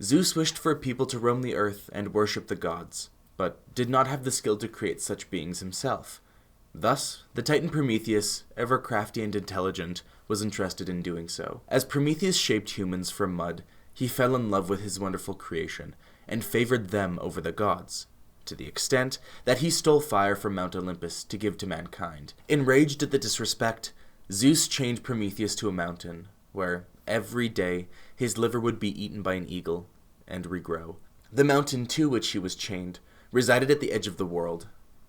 Zeus wished for people to roam the earth and worship the gods, but did not have the skill to create such beings himself. Thus, the Titan Prometheus, ever crafty and intelligent, was interested in doing so. As Prometheus shaped humans from mud, he fell in love with his wonderful creation, and favored them over the gods, to the extent that he stole fire from Mount Olympus to give to mankind. Enraged at the disrespect, Zeus chained Prometheus to a mountain, where, every day, his liver would be eaten by an eagle, and regrow. The mountain to which he was chained resided at the edge of the world,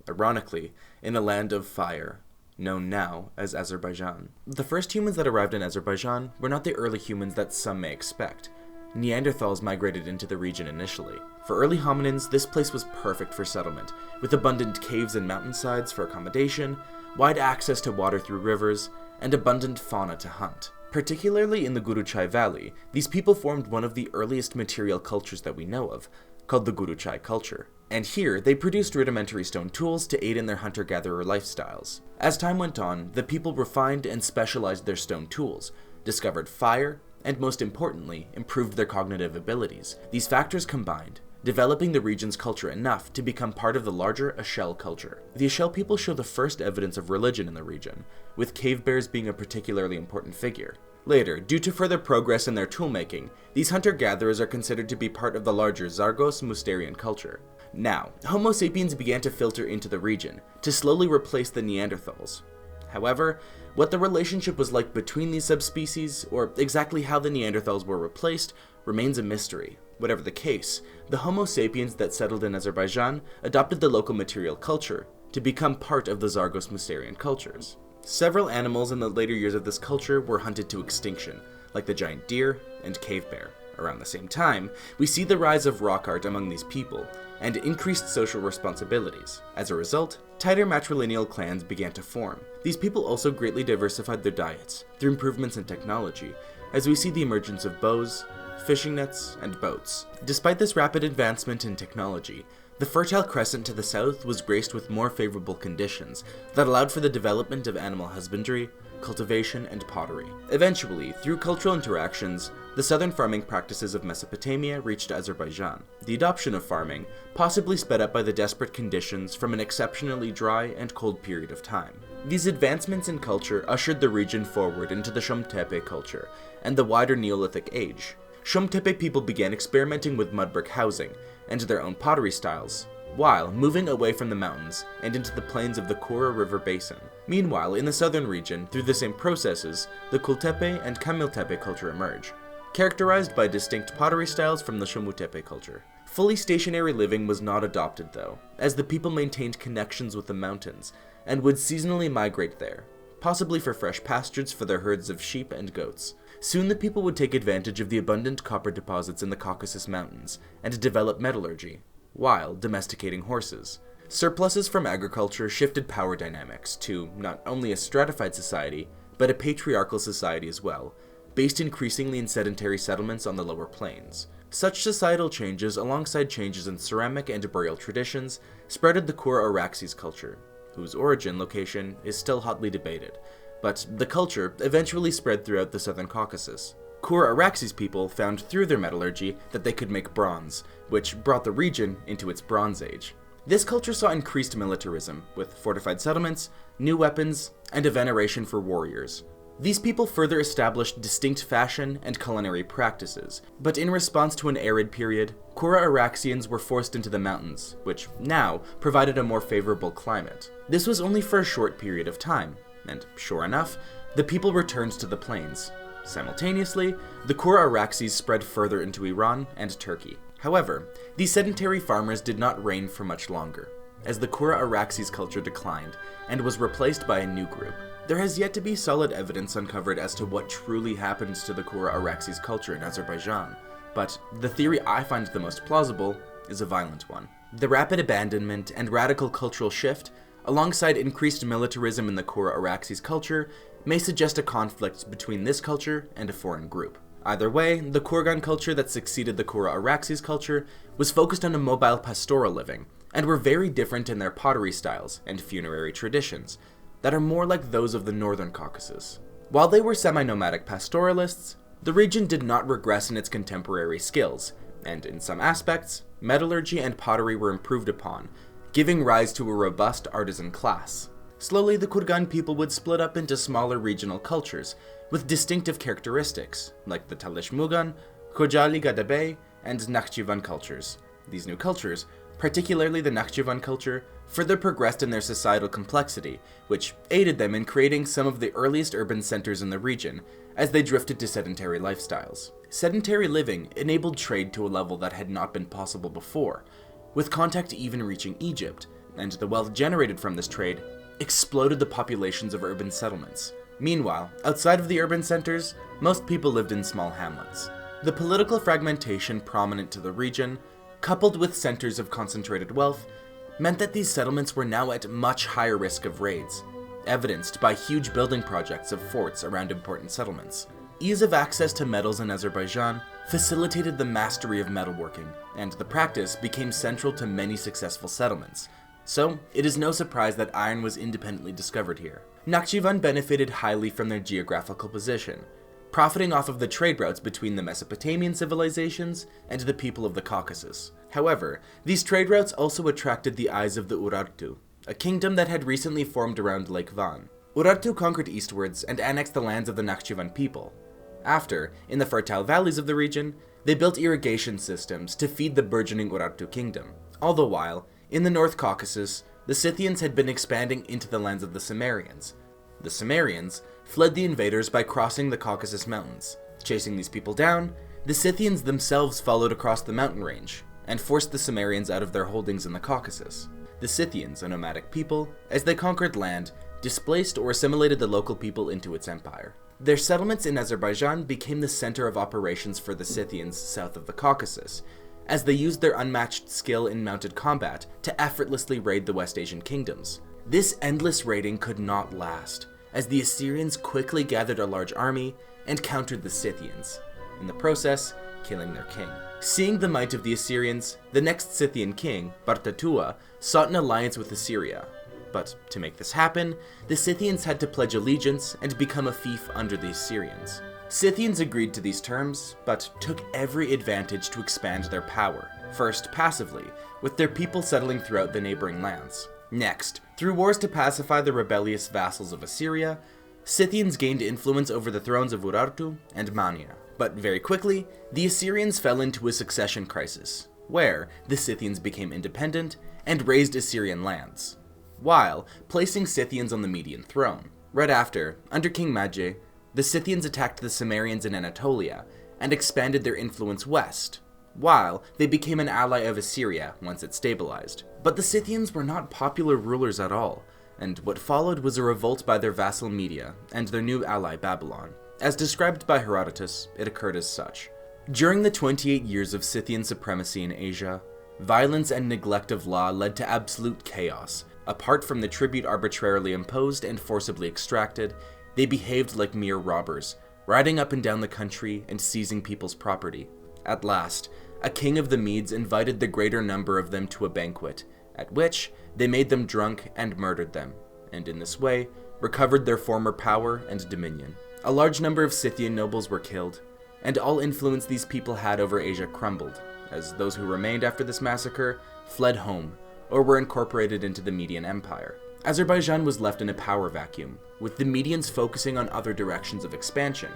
ironically, in a land of fire, known now as Azerbaijan. The first humans that arrived in Azerbaijan were not the early humans that some may expect. Neanderthals migrated into the region initially. For early hominins, this place was perfect for settlement, with abundant caves and mountainsides for accommodation, wide access to water through rivers, and abundant fauna to hunt. Particularly in the Guruchai Valley, these people formed one of the earliest material cultures that we know of, called the Guruchai culture. And here, they produced rudimentary stone tools to aid in their hunter-gatherer lifestyles. As time went on, the people refined and specialized their stone tools, discovered fire, and most importantly, improved their cognitive abilities. These factors combined, developing the region's culture enough to become part of the larger Ashel culture. The Ashel people show the first evidence of religion in the region, with cave bears being a particularly important figure. Later, due to further progress in their toolmaking, these hunter-gatherers are considered to be part of the larger Zargos-Musterian culture. Now, Homo sapiens began to filter into the region, to slowly replace the Neanderthals. However, what the relationship was like between these subspecies, or exactly how the Neanderthals were replaced, remains a mystery. Whatever the case, the Homo sapiens that settled in Azerbaijan adopted the local material culture to become part of the Zargos-Musterian cultures. Several animals in the later years of this culture were hunted to extinction, like the giant deer and cave bear. Around the same time, we see the rise of rock art among these people, and increased social responsibilities. As a result, tighter matrilineal clans began to form. These people also greatly diversified their diets through improvements in technology, as we see the emergence of bows, fishing nets, and boats. Despite this rapid advancement in technology, the Fertile Crescent to the south was graced with more favorable conditions that allowed for the development of animal husbandry, cultivation, and pottery. Eventually, through cultural interactions, the southern farming practices of Mesopotamia reached Azerbaijan. The adoption of farming, possibly sped up by the desperate conditions from an exceptionally dry and cold period of time. These advancements in culture ushered the region forward into the Shumtepe culture and the wider Neolithic age. Shumtepe people began experimenting with mud brick housing and their own pottery styles, while moving away from the mountains and into the plains of the Kura River basin. Meanwhile, in the southern region, through the same processes, the Kultepe and Kamiltepe culture emerge, characterized by distinct pottery styles from the Shomutepe culture. Fully stationary living was not adopted though, as the people maintained connections with the mountains, and would seasonally migrate there, possibly for fresh pastures for their herds of sheep and goats. Soon the people would take advantage of the abundant copper deposits in the Caucasus Mountains, and develop metallurgy, while domesticating horses. Surpluses from agriculture shifted power dynamics to not only a stratified society, but a patriarchal society as well, based increasingly in sedentary settlements on the lower plains. Such societal changes, alongside changes in ceramic and burial traditions, spreaded the Kura Araxes culture, whose origin location is still hotly debated, but the culture eventually spread throughout the southern Caucasus. Kura Araxes people found through their metallurgy that they could make bronze, which brought the region into its Bronze Age. This culture saw increased militarism, with fortified settlements, new weapons, and a veneration for warriors. These people further established distinct fashion and culinary practices, but in response to an arid period, Kura Araxians were forced into the mountains, which now provided a more favorable climate. This was only for a short period of time, and sure enough, the people returned to the plains. Simultaneously, the Kura Araxes spread further into Iran and Turkey. However, these sedentary farmers did not reign for much longer, as the Kura Araxes culture declined and was replaced by a new group. There has yet to be solid evidence uncovered as to what truly happened to the Kura Araxes culture in Azerbaijan, but the theory I find the most plausible is a violent one. The rapid abandonment and radical cultural shift, alongside increased militarism in the Kura Araxes culture, may suggest a conflict between this culture and a foreign group. Either way, the Kurgan culture that succeeded the Kura Araxes culture was focused on a mobile pastoral living, and were very different in their pottery styles and funerary traditions, that are more like those of the northern Caucasus. While they were semi-nomadic pastoralists, the region did not regress in its contemporary skills, and in some aspects, metallurgy and pottery were improved upon, giving rise to a robust artisan class. Slowly, the Kurgan people would split up into smaller regional cultures with distinctive characteristics, like the Talishmugan, Khojali Gadabey, and Nakhchivan cultures. These new cultures, particularly the Nakhchivan culture, further progressed in their societal complexity, which aided them in creating some of the earliest urban centers in the region as they drifted to sedentary lifestyles. Sedentary living enabled trade to a level that had not been possible before, with contact even reaching Egypt, and the wealth generated from this trade exploded the populations of urban settlements. Meanwhile, outside of the urban centers, most people lived in small hamlets. The political fragmentation prominent to the region, coupled with centers of concentrated wealth, meant that these settlements were now at much higher risk of raids, evidenced by huge building projects of forts around important settlements. Ease of access to metals in Azerbaijan facilitated the mastery of metalworking, and the practice became central to many successful settlements. So, it is no surprise that iron was independently discovered here. Nakhchivan benefited highly from their geographical position, profiting off of the trade routes between the Mesopotamian civilizations and the people of the Caucasus. However, these trade routes also attracted the eyes of the Urartu, a kingdom that had recently formed around Lake Van. Urartu conquered eastwards and annexed the lands of the Nakhchivan people. After, in the fertile valleys of the region, they built irrigation systems to feed the burgeoning Urartu kingdom. All the while, in the North Caucasus, the Scythians had been expanding into the lands of the Cimmerians. The Cimmerians fled the invaders by crossing the Caucasus Mountains. Chasing these people down, the Scythians themselves followed across the mountain range and forced the Cimmerians out of their holdings in the Caucasus. The Scythians, a nomadic people, as they conquered land, displaced or assimilated the local people into its empire. Their settlements in Azerbaijan became the center of operations for the Scythians south of the Caucasus, as they used their unmatched skill in mounted combat to effortlessly raid the West Asian kingdoms. This endless raiding could not last, as the Assyrians quickly gathered a large army and countered the Scythians, in the process, killing their king. Seeing the might of the Assyrians, the next Scythian king, Bartatua, sought an alliance with Assyria. But to make this happen, the Scythians had to pledge allegiance and become a fief under the Assyrians. Scythians agreed to these terms, but took every advantage to expand their power, first passively, with their people settling throughout the neighboring lands. Next, through wars to pacify the rebellious vassals of Assyria, Scythians gained influence over the thrones of Urartu and Mania. But very quickly, the Assyrians fell into a succession crisis, where the Scythians became independent and raised Assyrian lands, while placing Scythians on the Median throne. Right after, under King Madje, the Scythians attacked the Cimmerians in Anatolia and expanded their influence west, while they became an ally of Assyria once it stabilized. But the Scythians were not popular rulers at all, and what followed was a revolt by their vassal Media and their new ally Babylon. As described by Herodotus, it occurred as such. During the 28 years of Scythian supremacy in Asia, violence and neglect of law led to absolute chaos. Apart from the tribute arbitrarily imposed and forcibly extracted, they behaved like mere robbers, riding up and down the country and seizing people's property. At last, a king of the Medes invited the greater number of them to a banquet, at which they made them drunk and murdered them, and in this way recovered their former power and dominion. A large number of Scythian nobles were killed, and all influence these people had over Asia crumbled, as those who remained after this massacre fled home or were incorporated into the Median Empire. Azerbaijan was left in a power vacuum, with the Medians focusing on other directions of expansion,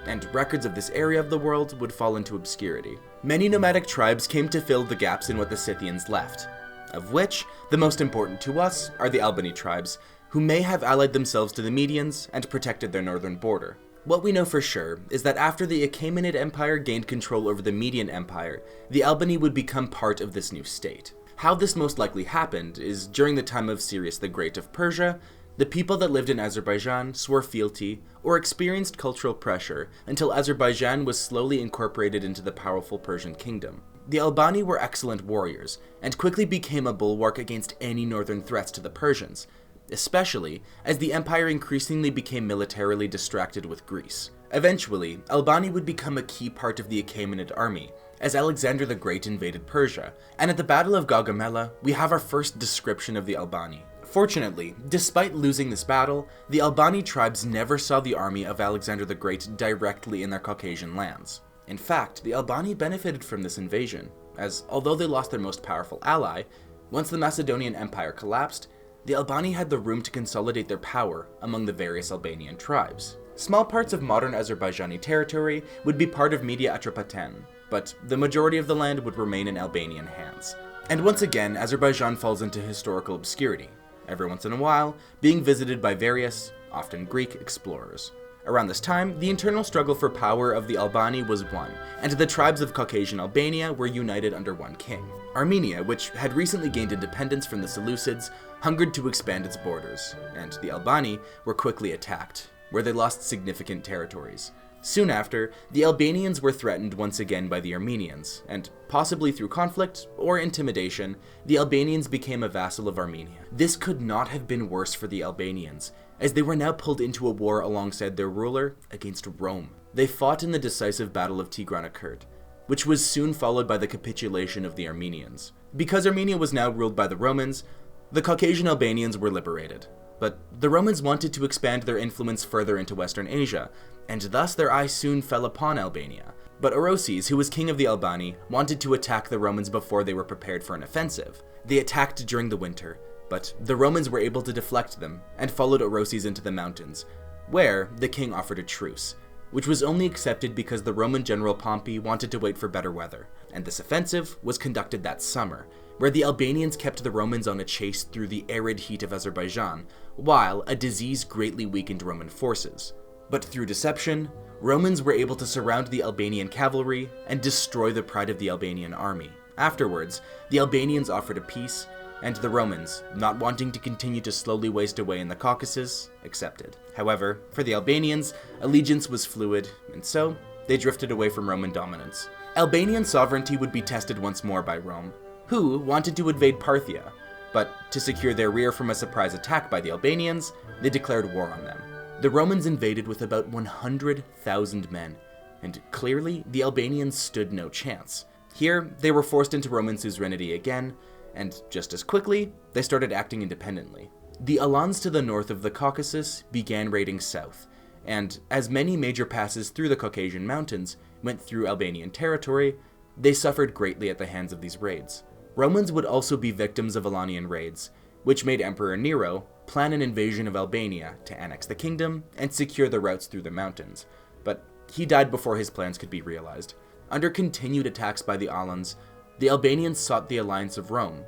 and records of this area of the world would fall into obscurity. Many nomadic tribes came to fill the gaps in what the Scythians left, of which the most important to us are the Albani tribes, who may have allied themselves to the Medians and protected their northern border. What we know for sure is that after the Achaemenid Empire gained control over the Median Empire, the Albani would become part of this new state. How this most likely happened is during the time of Cyrus the Great of Persia, the people that lived in Azerbaijan swore fealty or experienced cultural pressure until Azerbaijan was slowly incorporated into the powerful Persian kingdom. The Albani were excellent warriors and quickly became a bulwark against any northern threats to the Persians, especially as the empire increasingly became militarily distracted with Greece. Eventually, Albani would become a key part of the Achaemenid army, as Alexander the Great invaded Persia, and at the Battle of Gaugamela, we have our first description of the Albani. Fortunately, despite losing this battle, the Albani tribes never saw the army of Alexander the Great directly in their Caucasian lands. In fact, the Albani benefited from this invasion, as although they lost their most powerful ally, once the Macedonian Empire collapsed, the Albani had the room to consolidate their power among the various Albanian tribes. Small parts of modern Azerbaijani territory would be part of Media Atropatene, but the majority of the land would remain in Albanian hands. And once again, Azerbaijan falls into historical obscurity, every once in a while being visited by various, often Greek, explorers. Around this time, the internal struggle for power of the Albani was won, and the tribes of Caucasian Albania were united under one king. Armenia, which had recently gained independence from the Seleucids, hungered to expand its borders, and the Albani were quickly attacked, where they lost significant territories. Soon after, the Albanians were threatened once again by the Armenians, and possibly through conflict or intimidation, the Albanians became a vassal of Armenia. This could not have been worse for the Albanians, as they were now pulled into a war alongside their ruler against Rome. They fought in the decisive Battle of Tigranakert, which was soon followed by the capitulation of the Armenians. Because Armenia was now ruled by the Romans, the Caucasian Albanians were liberated. But the Romans wanted to expand their influence further into Western Asia, and thus their eye soon fell upon Albania. But Orosius, who was king of the Albani, wanted to attack the Romans before they were prepared for an offensive. They attacked during the winter, but the Romans were able to deflect them and followed Orosius into the mountains, where the king offered a truce, which was only accepted because the Roman general Pompey wanted to wait for better weather, and this offensive was conducted that summer, where the Albanians kept the Romans on a chase through the arid heat of Azerbaijan, while a disease greatly weakened Roman forces. But through deception, Romans were able to surround the Albanian cavalry and destroy the pride of the Albanian army. Afterwards, the Albanians offered a peace, and the Romans, not wanting to continue to slowly waste away in the Caucasus, accepted. However, for the Albanians, allegiance was fluid, and so they drifted away from Roman dominance. Albanian sovereignty would be tested once more by Rome, who wanted to invade Parthia, but to secure their rear from a surprise attack by the Albanians, they declared war on them. The Romans invaded with about 100,000 men, and clearly the Albanians stood no chance. Here, they were forced into Roman suzerainty again, and just as quickly, they started acting independently. The Alans to the north of the Caucasus began raiding south, and as many major passes through the Caucasian mountains went through Albanian territory, they suffered greatly at the hands of these raids. Romans would also be victims of Alanian raids, which made Emperor Nero plan an invasion of Albania to annex the kingdom and secure the routes through the mountains, but he died before his plans could be realized. Under continued attacks by the Alans, the Albanians sought the alliance of Rome,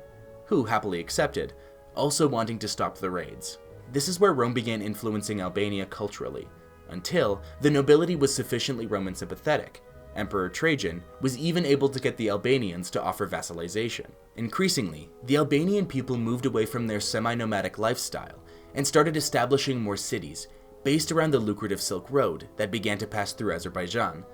who happily accepted, also wanting to stop the raids. This is where Rome began influencing Albania culturally, until the nobility was sufficiently Roman sympathetic. Emperor Trajan was even able to get the Albanians to offer vassalization. Increasingly, the Albanian people moved away from their semi-nomadic lifestyle and started establishing more cities based around the lucrative Silk Road that began to pass through Azerbaijan,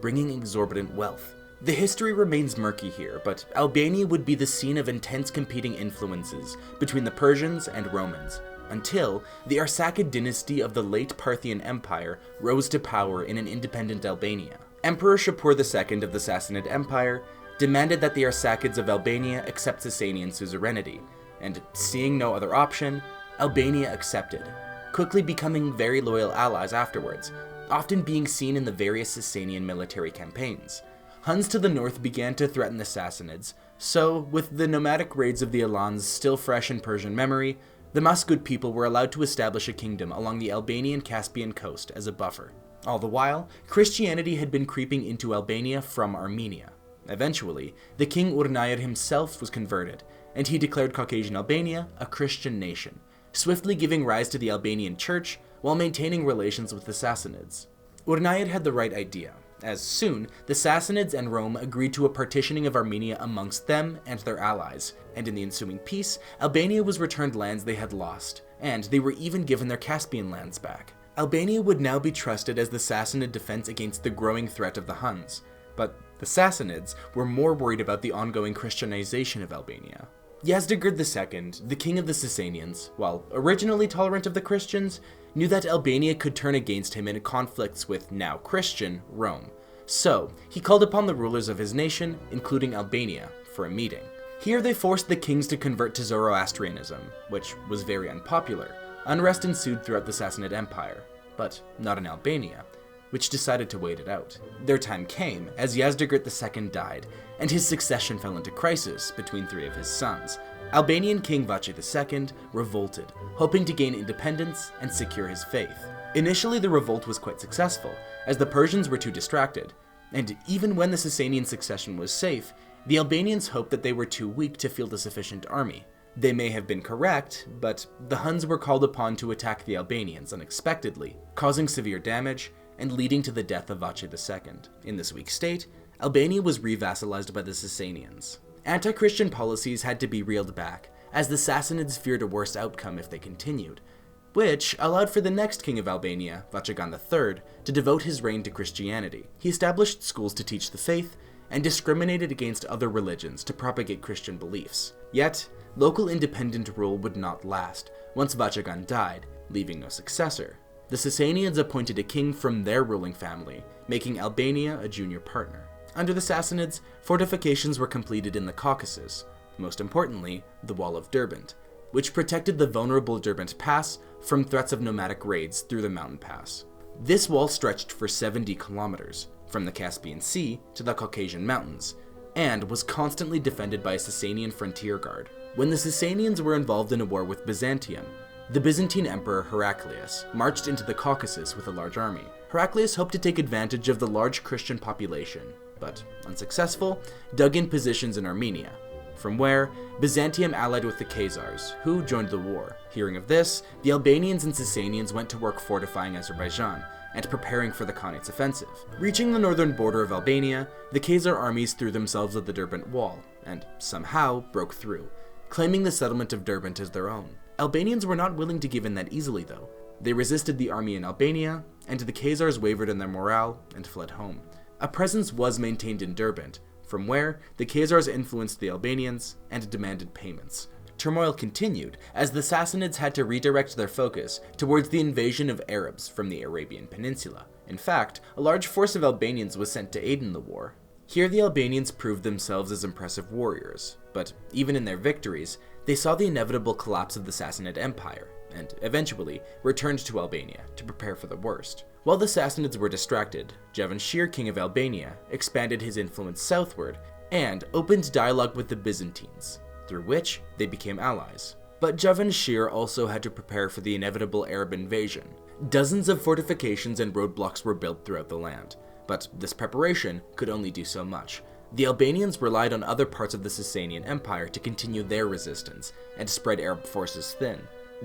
bringing exorbitant wealth. The history remains murky here, but Albania would be the scene of intense competing influences between the Persians and Romans, until the Arsacid dynasty of the late Parthian Empire rose to power in an independent Albania. Emperor Shapur II of the Sassanid Empire demanded that the Arsacids of Albania accept Sasanian suzerainty, and seeing no other option, Albania accepted, quickly becoming very loyal allies afterwards, often being seen in the various Sasanian military campaigns. Huns to the north began to threaten the Sassanids, so with the nomadic raids of the Alans still fresh in Persian memory, the Maskud people were allowed to establish a kingdom along the Albanian Caspian coast as a buffer. All the while, Christianity had been creeping into Albania from Armenia. Eventually, the king Urnayr himself was converted, and he declared Caucasian Albania a Christian nation, swiftly giving rise to the Albanian church while maintaining relations with the Sassanids. Urnayr had the right idea, as soon the Sassanids and Rome agreed to a partitioning of Armenia amongst them and their allies, and in the ensuing peace, Albania was returned lands they had lost, and they were even given their Caspian lands back. Albania would now be trusted as the Sassanid defense against the growing threat of the Huns, but the Sassanids were more worried about the ongoing Christianization of Albania. Yazdegerd II, the king of the Sasanians, while originally tolerant of the Christians, knew that Albania could turn against him in conflicts with now Christian Rome. So, he called upon the rulers of his nation, including Albania, for a meeting. Here they forced the kings to convert to Zoroastrianism, which was very unpopular. Unrest ensued throughout the Sassanid Empire, but not in Albania, which decided to wait it out. Their time came as Yazdegerd II died, and his succession fell into crisis between three of his sons. Albanian King Vace II revolted, hoping to gain independence and secure his faith. Initially, the revolt was quite successful, as the Persians were too distracted, and even when the Sasanian succession was safe, the Albanians hoped that they were too weak to field a sufficient army. They may have been correct, but the Huns were called upon to attack the Albanians unexpectedly, causing severe damage and leading to the death of Vace II. In this weak state, Albania was revassalized by the Sasanians. Anti-Christian policies had to be reeled back, as the Sassanids feared a worse outcome if they continued, which allowed for the next king of Albania, Vachagan III, to devote his reign to Christianity. He established schools to teach the faith, and discriminated against other religions to propagate Christian beliefs. Yet, local independent rule would not last once Vachagan died, leaving no successor. The Sasanians appointed a king from their ruling family, making Albania a junior partner. Under the Sassanids, fortifications were completed in the Caucasus, most importantly, the Wall of Derbent, which protected the vulnerable Derbent Pass from threats of nomadic raids through the mountain pass. This wall stretched for 70 kilometers, from the Caspian Sea to the Caucasian Mountains, and was constantly defended by a Sasanian frontier guard. When the Sasanians were involved in a war with Byzantium, the Byzantine Emperor Heraclius marched into the Caucasus with a large army. Heraclius hoped to take advantage of the large Christian population, but, unsuccessful, dug in positions in Armenia, from where Byzantium allied with the Khazars, who joined the war. Hearing of this, the Albanians and Sasanians went to work fortifying Azerbaijan and preparing for the Khanate's offensive. Reaching the northern border of Albania, the Khazar armies threw themselves at the Derbent Wall, and somehow broke through, claiming the settlement of Derbent as their own. Albanians were not willing to give in that easily, though. They resisted the army in Albania, and the Khazars wavered in their morale and fled home. A presence was maintained in Derbent, from where the Khazars influenced the Albanians and demanded payments. Turmoil continued as the Sassanids had to redirect their focus towards the invasion of Arabs from the Arabian Peninsula. In fact, a large force of Albanians was sent to aid in the war. Here the Albanians proved themselves as impressive warriors, but even in their victories, they saw the inevitable collapse of the Sassanid Empire, and eventually returned to Albania to prepare for the worst. While the Sassanids were distracted, Javanshir, king of Albania, expanded his influence southward and opened dialogue with the Byzantines, through which they became allies. But Javanshir also had to prepare for the inevitable Arab invasion. Dozens of fortifications and roadblocks were built throughout the land, but this preparation could only do so much. The Albanians relied on other parts of the Sasanian Empire to continue their resistance and spread Arab forces thin.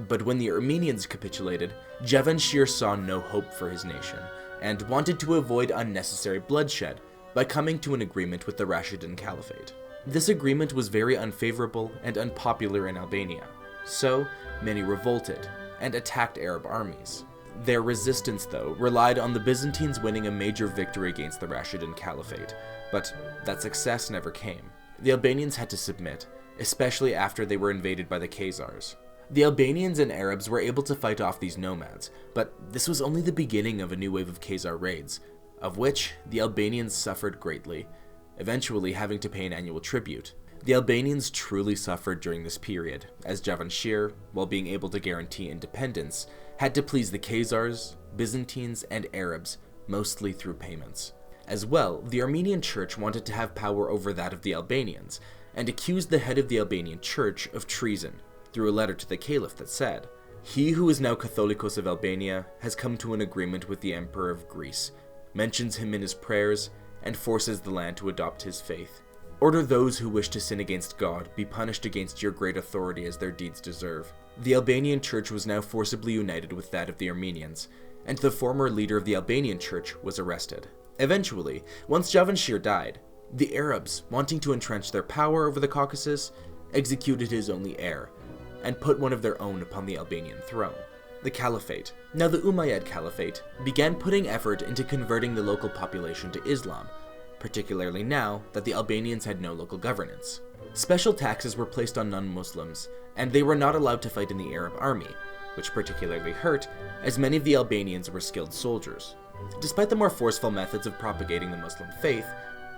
But when the Armenians capitulated, Javanshir saw no hope for his nation, and wanted to avoid unnecessary bloodshed by coming to an agreement with the Rashidun Caliphate. This agreement was very unfavorable and unpopular in Albania, so many revolted and attacked Arab armies. Their resistance, though, relied on the Byzantines winning a major victory against the Rashidun Caliphate, but that success never came. The Albanians had to submit, especially after they were invaded by the Khazars. The Albanians and Arabs were able to fight off these nomads, but this was only the beginning of a new wave of Khazar raids, of which the Albanians suffered greatly, eventually having to pay an annual tribute. The Albanians truly suffered during this period, as Javanshir, while being able to guarantee independence, had to please the Khazars, Byzantines, and Arabs, mostly through payments. As well, the Armenian Church wanted to have power over that of the Albanians, and accused the head of the Albanian Church of treason, through a letter to the Caliph that said, "He who is now Catholicos of Albania has come to an agreement with the Emperor of Greece, mentions him in his prayers, and forces the land to adopt his faith. Order those who wish to sin against God be punished against your great authority as their deeds deserve." The Albanian Church was now forcibly united with that of the Armenians, and the former leader of the Albanian Church was arrested. Eventually, once Javanshir died, the Arabs, wanting to entrench their power over the Caucasus, executed his only heir, and put one of their own upon the Albanian throne, the Caliphate. Now the Umayyad Caliphate began putting effort into converting the local population to Islam, particularly now that the Albanians had no local governance. Special taxes were placed on non-Muslims, and they were not allowed to fight in the Arab army, which particularly hurt, as many of the Albanians were skilled soldiers. Despite the more forceful methods of propagating the Muslim faith,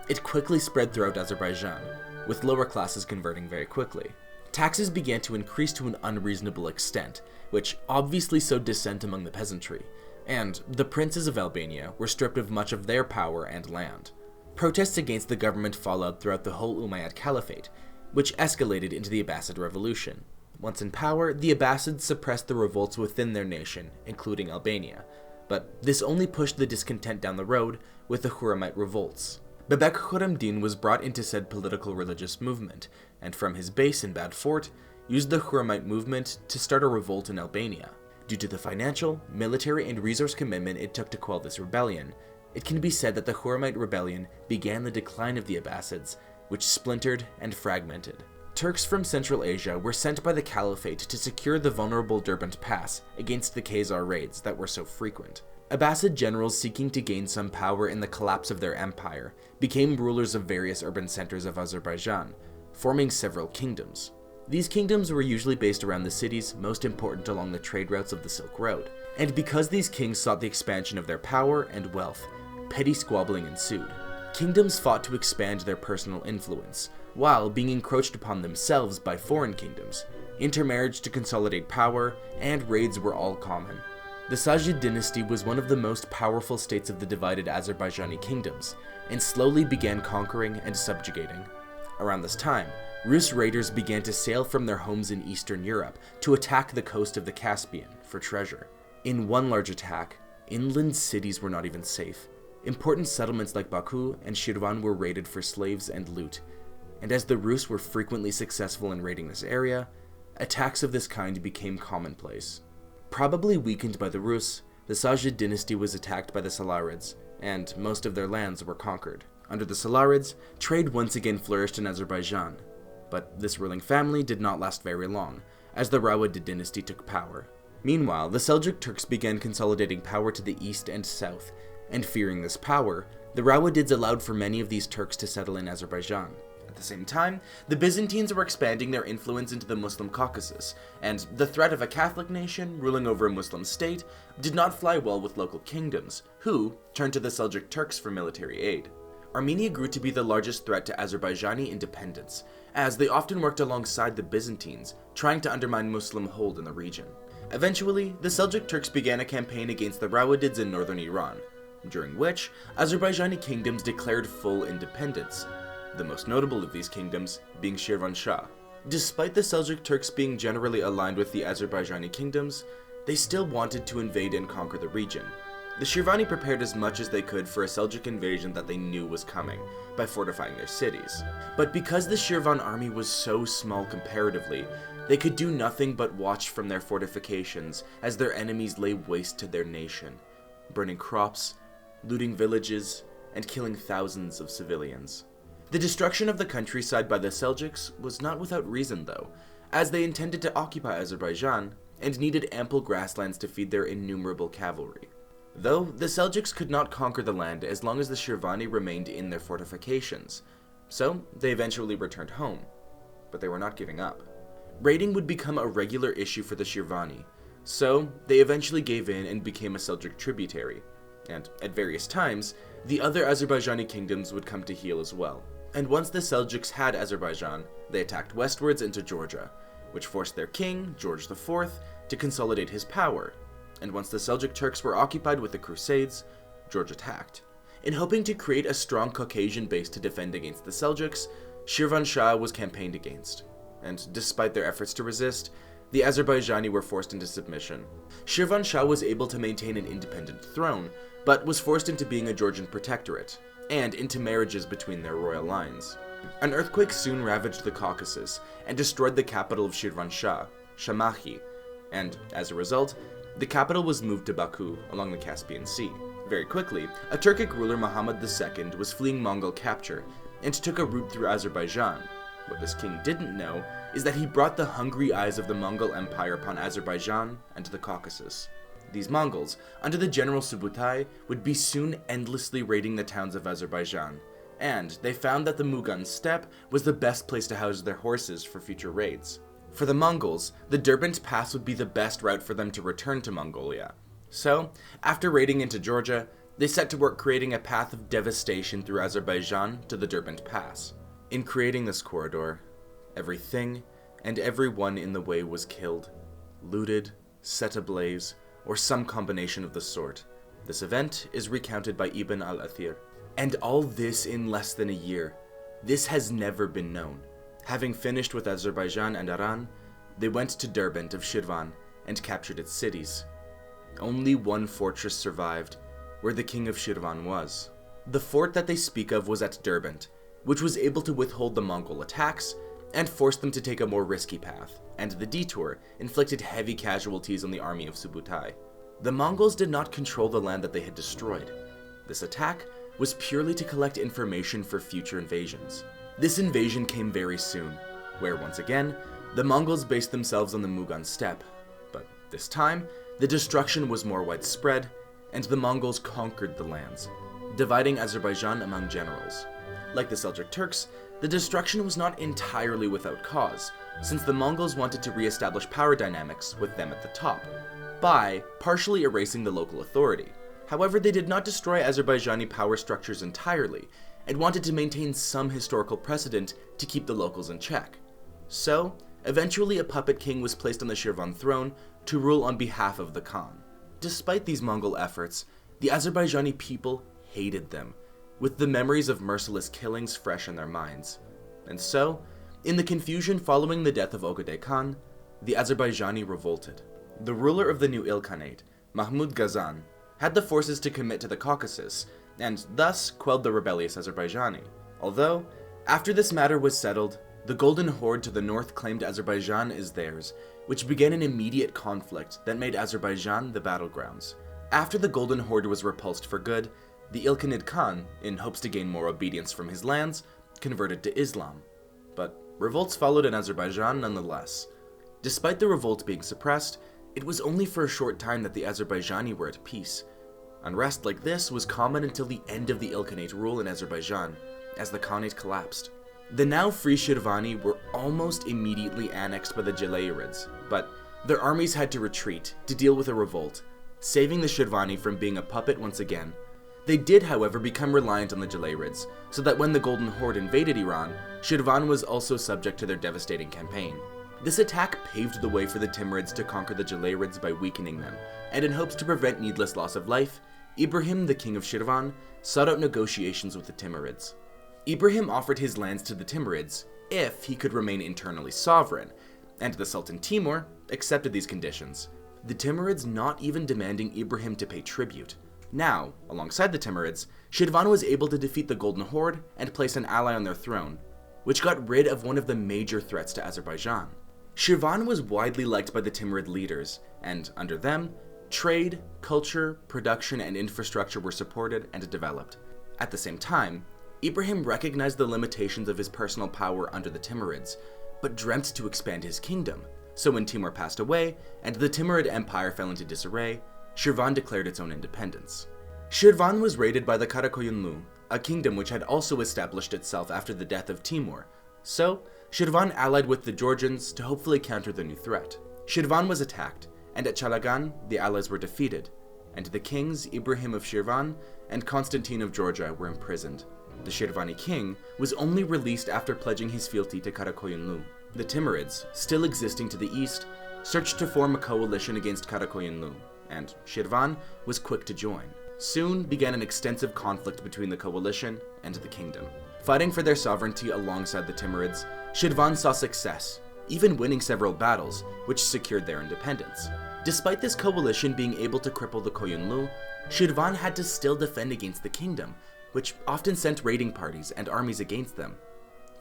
it quickly spread throughout Azerbaijan, with lower classes converting very quickly. Taxes began to increase to an unreasonable extent, which obviously sowed dissent among the peasantry. and the princes of Albania were stripped of much of their power and land. Protests against the government followed throughout the whole Umayyad Caliphate, which escalated into the Abbasid Revolution. Once in power, the Abbasids suppressed the revolts within their nation, including Albania, but this only pushed the discontent down the road with the Hurramite revolts. Bebek Khurramdin was brought into said political religious movement, and from his base in Bad Fort, used the Hurramite movement to start a revolt in Albania. Due to the financial, military, and resource commitment it took to quell this rebellion, it can be said that the Hurramite rebellion began the decline of the Abbasids, which splintered and fragmented. Turks from Central Asia were sent by the Caliphate to secure the vulnerable Derbent Pass against the Khazar raids that were so frequent. Abbasid generals seeking to gain some power in the collapse of their empire became rulers of various urban centers of Azerbaijan, forming several kingdoms. These kingdoms were usually based around the cities most important along the trade routes of the Silk Road, and because these kings sought the expansion of their power and wealth, petty squabbling ensued. Kingdoms fought to expand their personal influence, while being encroached upon themselves by foreign kingdoms. Intermarriage to consolidate power, and raids were all common. The Sajid dynasty was one of the most powerful states of the divided Azerbaijani kingdoms, and slowly began conquering and subjugating. Around this time, Rus raiders began to sail from their homes in Eastern Europe to attack the coast of the Caspian for treasure. In one large attack, inland cities were not even safe. Important settlements like Baku and Shirvan were raided for slaves and loot, and as the Rus were frequently successful in raiding this area, attacks of this kind became commonplace. Probably weakened by the Rus, the Sajid dynasty was attacked by the Salarids, and most of their lands were conquered. Under the Salarids, trade once again flourished in Azerbaijan, but this ruling family did not last very long, as the Rawad dynasty took power. Meanwhile, the Seljuk Turks began consolidating power to the east and south, and fearing this power, the Rawadids allowed for many of these Turks to settle in Azerbaijan. At the same time, the Byzantines were expanding their influence into the Muslim Caucasus, and the threat of a Catholic nation ruling over a Muslim state did not fly well with local kingdoms, who turned to the Seljuk Turks for military aid. Armenia grew to be the largest threat to Azerbaijani independence, as they often worked alongside the Byzantines, trying to undermine Muslim hold in the region. Eventually, the Seljuk Turks began a campaign against the Rawadids in northern Iran, during which Azerbaijani kingdoms declared full independence, the most notable of these kingdoms being Shirvanshah. Despite the Seljuk Turks being generally aligned with the Azerbaijani kingdoms, they still wanted to invade and conquer the region. The Shirvani prepared as much as they could for a Seljuk invasion that they knew was coming, by fortifying their cities. But because the Shirvan army was so small comparatively, they could do nothing but watch from their fortifications as their enemies lay waste to their nation, burning crops, looting villages, and killing thousands of civilians. The destruction of the countryside by the Seljuks was not without reason though, as they intended to occupy Azerbaijan and needed ample grasslands to feed their innumerable cavalry. Though, the Seljuks could not conquer the land as long as the Shirvani remained in their fortifications, so they eventually returned home, but they were not giving up. Raiding would become a regular issue for the Shirvani, so they eventually gave in and became a Seljuk tributary, and at various times, the other Azerbaijani kingdoms would come to heel as well. And once the Seljuks had Azerbaijan, they attacked westwards into Georgia, which forced their king, George IV, to consolidate his power. And once the Seljuk Turks were occupied with the Crusades, George attacked. In hoping to create a strong Caucasian base to defend against the Seljuks, Shirvanshah was campaigned against. And despite their efforts to resist, the Azerbaijani were forced into submission. Shirvanshah was able to maintain an independent throne, but was forced into being a Georgian protectorate, and into marriages between their royal lines. An earthquake soon ravaged the Caucasus and destroyed the capital of Shirvanshah, Shamahi, and as a result, the capital was moved to Baku along the Caspian Sea. Very quickly, a Turkic ruler Muhammad II was fleeing Mongol capture and took a route through Azerbaijan. What this king didn't know is that he brought the hungry eyes of the Mongol Empire upon Azerbaijan and the Caucasus. These Mongols, under the general Subutai, would be soon endlessly raiding the towns of Azerbaijan, and they found that the Mugan steppe was the best place to house their horses for future raids. For the Mongols, the Derbent Pass would be the best route for them to return to Mongolia. So, after raiding into Georgia, they set to work creating a path of devastation through Azerbaijan to the Derbent Pass. In creating this corridor, everything and everyone in the way was killed, looted, set ablaze, or some combination of the sort. This event is recounted by Ibn al-Athir. And all this in less than a year. This has never been known. Having finished with Azerbaijan and Iran, they went to Derbent of Shirvan and captured its cities. Only one fortress survived, where the king of Shirvan was. The fort that they speak of was at Derbent, which was able to withhold the Mongol attacks and forced them to take a more risky path, and the detour inflicted heavy casualties on the army of Subutai. The Mongols did not control the land that they had destroyed. This attack was purely to collect information for future invasions. This invasion came very soon, where once again, the Mongols based themselves on the Mughal steppe, but this time, the destruction was more widespread, and the Mongols conquered the lands, dividing Azerbaijan among generals. Like the Seljuk Turks, the destruction was not entirely without cause, since the Mongols wanted to re-establish power dynamics with them at the top, by partially erasing the local authority. However, they did not destroy Azerbaijani power structures entirely, and wanted to maintain some historical precedent to keep the locals in check. So, eventually a puppet king was placed on the Shirvan throne to rule on behalf of the Khan. Despite these Mongol efforts, the Azerbaijani people hated them, with the memories of merciless killings fresh in their minds. And so, in the confusion following the death of Ogedei Khan, the Azerbaijani revolted. The ruler of the new Ilkhanate, Mahmud Ghazan, had the forces to commit to the Caucasus, and thus quelled the rebellious Azerbaijani. Although, after this matter was settled, the Golden Horde to the north claimed Azerbaijan as theirs, which began an immediate conflict that made Azerbaijan the battlegrounds. After the Golden Horde was repulsed for good, the Ilkhanid Khan, in hopes to gain more obedience from his lands, converted to Islam. But revolts followed in Azerbaijan nonetheless. Despite the revolt being suppressed, it was only for a short time that the Azerbaijani were at peace. Unrest like this was common until the end of the Ilkhanate rule in Azerbaijan, as the Khanate collapsed. The now free Shirvani were almost immediately annexed by the Jalayirids, but their armies had to retreat to deal with a revolt, saving the Shirvani from being a puppet once again. They did, however, become reliant on the Jalayirids, so that when the Golden Horde invaded Iran, Shirvan was also subject to their devastating campaign. This attack paved the way for the Timurids to conquer the Jalayirids by weakening them, and in hopes to prevent needless loss of life, Ibrahim, the king of Shirvan, sought out negotiations with the Timurids. Ibrahim offered his lands to the Timurids if he could remain internally sovereign, and the Sultan Timur accepted these conditions, the Timurids not even demanding Ibrahim to pay tribute. Now, alongside the Timurids, Shirvan was able to defeat the Golden Horde and place an ally on their throne, which got rid of one of the major threats to Azerbaijan. Shirvan was widely liked by the Timurid leaders, and under them, trade, culture, production, and infrastructure were supported and developed. At the same time, Ibrahim recognized the limitations of his personal power under the Timurids, but dreamt to expand his kingdom. So when Timur passed away, and the Timurid Empire fell into disarray, Shirvan declared its own independence. Shirvan was raided by the Karakoyunlu, a kingdom which had also established itself after the death of Timur, so Shirvan allied with the Georgians to hopefully counter the new threat. Shirvan was attacked, and at Chalagan, the allies were defeated, and the kings Ibrahim of Shirvan and Constantine of Georgia were imprisoned. The Shirvani king was only released after pledging his fealty to Karakoyunlu. The Timurids, still existing to the east, searched to form a coalition against Karakoyunlu, and Shirvan was quick to join. Soon began an extensive conflict between the coalition and the kingdom. Fighting for their sovereignty alongside the Timurids, Shirvan saw success, even winning several battles, which secured their independence. Despite this coalition being able to cripple the Koyunlu, Shirvan had to still defend against the kingdom, which often sent raiding parties and armies against them.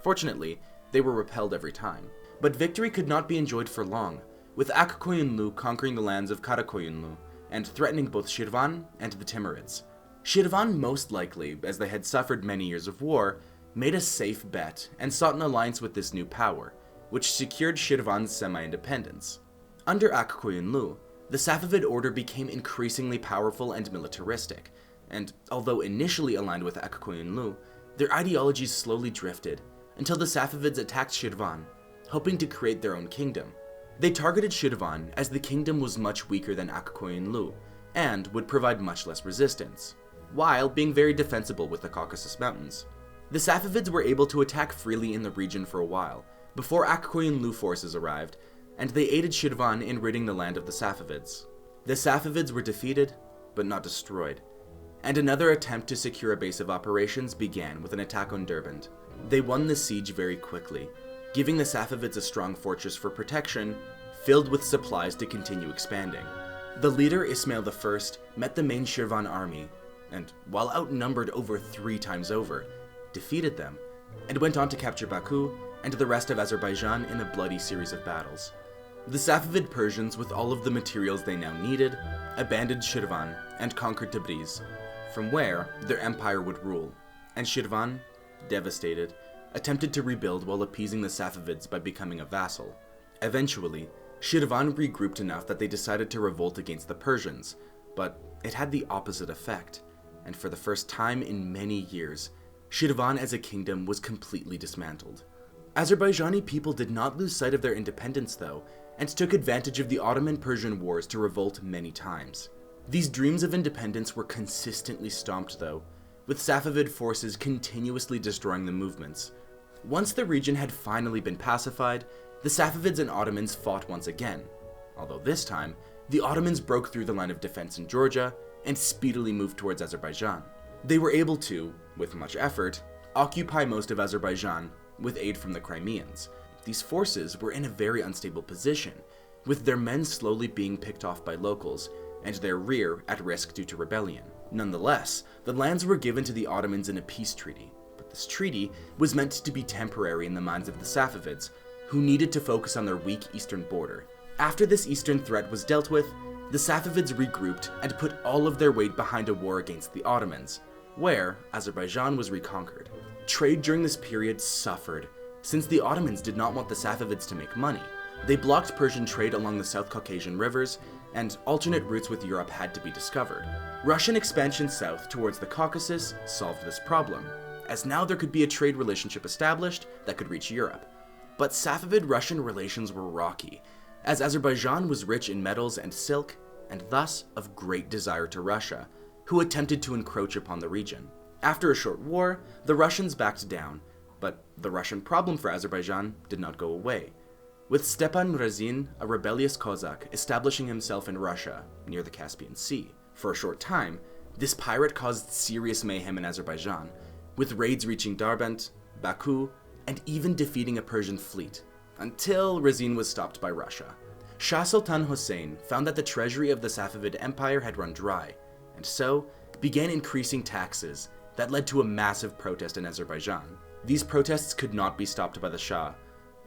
Fortunately, they were repelled every time. But victory could not be enjoyed for long, with Ak Koyunlu conquering the lands of Karakoyunlu and threatening both Shirvan and the Timurids. Shirvan, most likely, as they had suffered many years of war, made a safe bet and sought an alliance with this new power, which secured Shirvan's semi-independence. Under Ak Koyunlu, the Safavid order became increasingly powerful and militaristic, and although initially aligned with Ak Koyunlu, their ideologies slowly drifted until the Safavids attacked Shirvan, hoping to create their own kingdom. They targeted Shirvan as the kingdom was much weaker than Ak Koyunlu and would provide much less resistance, while being very defensible with the Caucasus Mountains. The Safavids were able to attack freely in the region for a while, before Ak Koyunlu forces arrived, and they aided Shirvan in ridding the land of the Safavids. The Safavids were defeated, but not destroyed, and another attempt to secure a base of operations began with an attack on Derbent. They won the siege very quickly, giving the Safavids a strong fortress for protection, filled with supplies to continue expanding. The leader, Ismail I, met the main Shirvan army, and while outnumbered over 3 times over, defeated them, and went on to capture Baku and the rest of Azerbaijan in a bloody series of battles. The Safavid Persians, with all of the materials they now needed, abandoned Shirvan and conquered Tabriz, from where their empire would rule, and Shirvan, devastated, attempted to rebuild while appeasing the Safavids by becoming a vassal. Eventually, Shirvan regrouped enough that they decided to revolt against the Persians, but it had the opposite effect, and for the first time in many years, Shirvan as a kingdom was completely dismantled. Azerbaijani people did not lose sight of their independence though, and took advantage of the Ottoman-Persian wars to revolt many times. These dreams of independence were consistently stomped though, with Safavid forces continuously destroying the movements. Once the region had finally been pacified, the Safavids and Ottomans fought once again, although this time, the Ottomans broke through the line of defense in Georgia and speedily moved towards Azerbaijan. They were able to, with much effort, occupy most of Azerbaijan with aid from the Crimeans. These forces were in a very unstable position, with their men slowly being picked off by locals, and their rear at risk due to rebellion. Nonetheless, the lands were given to the Ottomans in a peace treaty, but this treaty was meant to be temporary in the minds of the Safavids, who needed to focus on their weak eastern border. After this eastern threat was dealt with, the Safavids regrouped and put all of their weight behind a war against the Ottomans, where Azerbaijan was reconquered. Trade during this period suffered, since the Ottomans did not want the Safavids to make money. They blocked Persian trade along the South Caucasian rivers, and alternate routes with Europe had to be discovered. Russian expansion south towards the Caucasus solved this problem, as now there could be a trade relationship established that could reach Europe. But Safavid-Russian relations were rocky, as Azerbaijan was rich in metals and silk, and thus of great desire to Russia, who attempted to encroach upon the region. After a short war, the Russians backed down, but the Russian problem for Azerbaijan did not go away, with Stepan Razin, a rebellious Cossack, establishing himself in Russia, near the Caspian Sea. For a short time, this pirate caused serious mayhem in Azerbaijan, with raids reaching Derbent, Baku, and even defeating a Persian fleet, until Razin was stopped by Russia. Shah Sultan Hussein found that the treasury of the Safavid Empire had run dry, and so began increasing taxes that led to a massive protest in Azerbaijan. These protests could not be stopped by the Shah,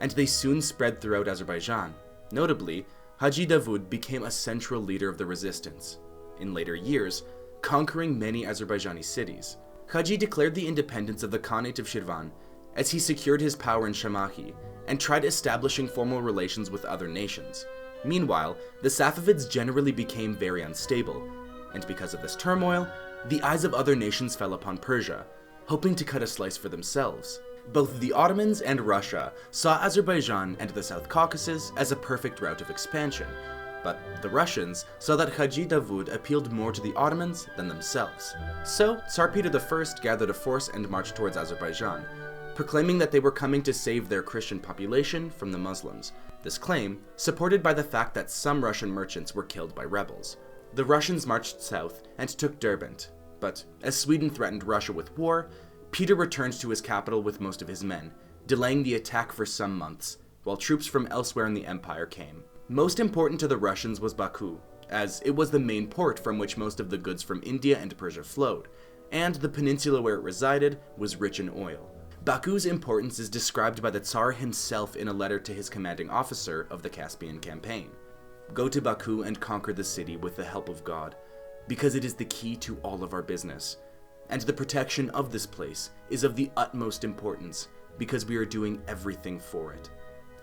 and they soon spread throughout Azerbaijan. Notably, Haji Davud became a central leader of the resistance, in later years, conquering many Azerbaijani cities. Haji declared the independence of the Khanate of Shirvan as he secured his power in Shamahi and tried establishing formal relations with other nations. Meanwhile, the Safavids generally became very unstable, and because of this turmoil, the eyes of other nations fell upon Persia, hoping to cut a slice for themselves. Both the Ottomans and Russia saw Azerbaijan and the South Caucasus as a perfect route of expansion, but the Russians saw that Haji Davud appealed more to the Ottomans than themselves. So, Tsar Peter I gathered a force and marched towards Azerbaijan, proclaiming that they were coming to save their Christian population from the Muslims. This claim, supported by the fact that some Russian merchants were killed by rebels. The Russians marched south and took Derbent, but as Sweden threatened Russia with war, Peter returned to his capital with most of his men, delaying the attack for some months, while troops from elsewhere in the empire came. Most important to the Russians was Baku, as it was the main port from which most of the goods from India and Persia flowed, and the peninsula where it resided was rich in oil. Baku's importance is described by the Tsar himself in a letter to his commanding officer of the Caspian campaign. Go to Baku and conquer the city with the help of God, because it is the key to all of our business, and the protection of this place is of the utmost importance, because we are doing everything for it.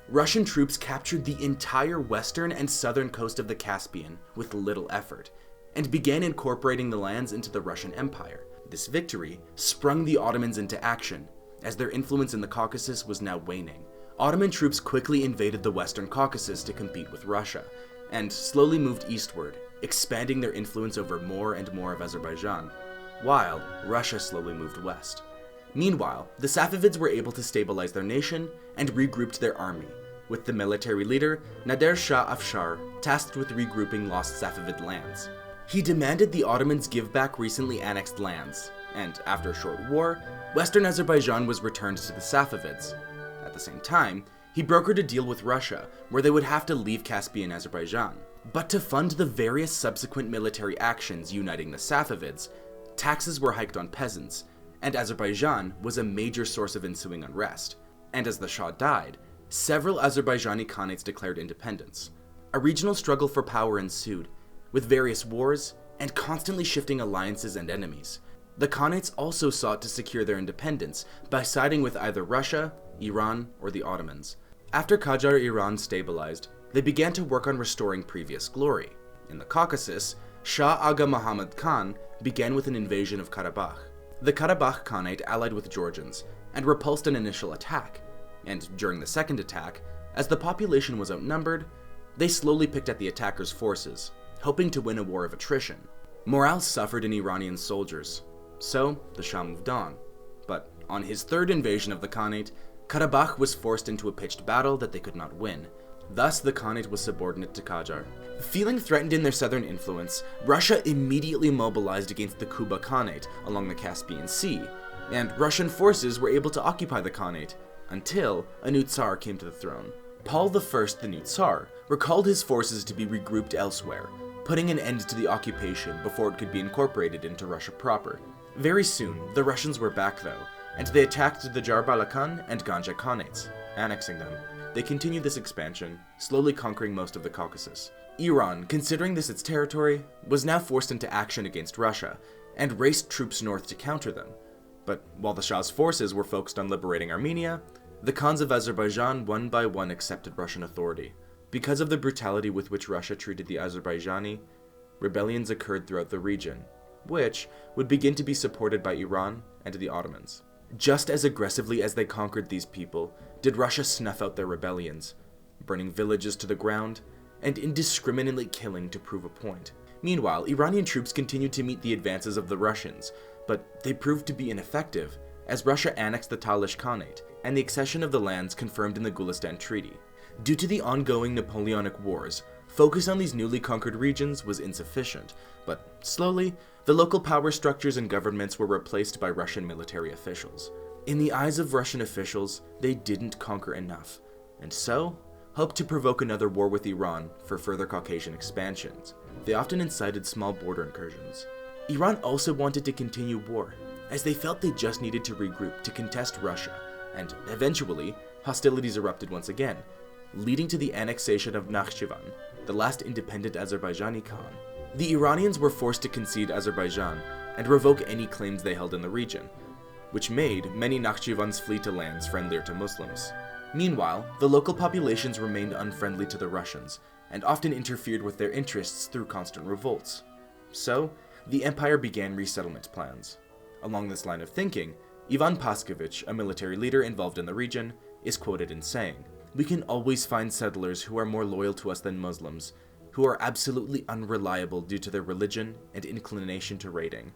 Russian troops captured the entire western and southern coast of the Caspian with little effort, and began incorporating the lands into the Russian Empire. This victory sprung the Ottomans into action, as their influence in the Caucasus was now waning. Ottoman troops quickly invaded the Western Caucasus to compete with Russia, and slowly moved eastward, expanding their influence over more and more of Azerbaijan, while Russia slowly moved west. Meanwhile, the Safavids were able to stabilize their nation and regrouped their army, with the military leader Nader Shah Afshar tasked with regrouping lost Safavid lands. He demanded the Ottomans give back recently annexed lands, and after a short war, Western Azerbaijan was returned to the Safavids. At the same time, he brokered a deal with Russia where they would have to leave Caspian Azerbaijan. But to fund the various subsequent military actions uniting the Safavids, taxes were hiked on peasants, and Azerbaijan was a major source of ensuing unrest. And as the Shah died, several Azerbaijani Khanates declared independence. A regional struggle for power ensued, with various wars and constantly shifting alliances and enemies. The Khanates also sought to secure their independence by siding with either Russia, Iran, or the Ottomans. After Qajar Iran stabilized, they began to work on restoring previous glory. In the Caucasus, Shah Aga Muhammad Khan began with an invasion of Karabakh. The Karabakh Khanate allied with Georgians and repulsed an initial attack, and during the second attack, as the population was outnumbered, they slowly picked at the attackers' forces, hoping to win a war of attrition. Morale suffered in Iranian soldiers, so the Shah moved on. But on his third invasion of the Khanate, Karabakh was forced into a pitched battle that they could not win. Thus, the Khanate was subordinate to Qajar. Feeling threatened in their southern influence, Russia immediately mobilized against the Kuba Khanate along the Caspian Sea, and Russian forces were able to occupy the Khanate until a new Tsar came to the throne. Paul I, the new Tsar, recalled his forces to be regrouped elsewhere, putting an end to the occupation before it could be incorporated into Russia proper. Very soon, the Russians were back though, and they attacked the Jarbala and Ganja Khanates, annexing them. They continued this expansion, slowly conquering most of the Caucasus. Iran, considering this its territory, was now forced into action against Russia, and raced troops north to counter them. But while the Shah's forces were focused on liberating Armenia, the Khans of Azerbaijan one by one accepted Russian authority. Because of the brutality with which Russia treated the Azerbaijani, rebellions occurred throughout the region, which would begin to be supported by Iran and the Ottomans. Just as aggressively as they conquered these people, did Russia snuff out their rebellions, burning villages to the ground and indiscriminately killing to prove a point. Meanwhile, Iranian troops continued to meet the advances of the Russians, but they proved to be ineffective, as Russia annexed the Talish Khanate, and the accession of the lands confirmed in the Gulistan Treaty. Due to the ongoing Napoleonic Wars, focus on these newly conquered regions was insufficient, but slowly, the local power structures and governments were replaced by Russian military officials. In the eyes of Russian officials, they didn't conquer enough, and so hoped to provoke another war with Iran for further Caucasian expansions. They often incited small border incursions. Iran also wanted to continue war, as they felt they just needed to regroup to contest Russia, and eventually, hostilities erupted once again, leading to the annexation of Nakhchivan, the last independent Azerbaijani Khan. The Iranians were forced to concede Azerbaijan and revoke any claims they held in the region, which made many Nakhchivans flee to lands friendlier to Muslims. Meanwhile, the local populations remained unfriendly to the Russians, and often interfered with their interests through constant revolts. So, the empire began resettlement plans. Along this line of thinking, Ivan Paskovich, a military leader involved in the region, is quoted in saying, "We can always find settlers who are more loyal to us than Muslims, who are absolutely unreliable due to their religion and inclination to raiding."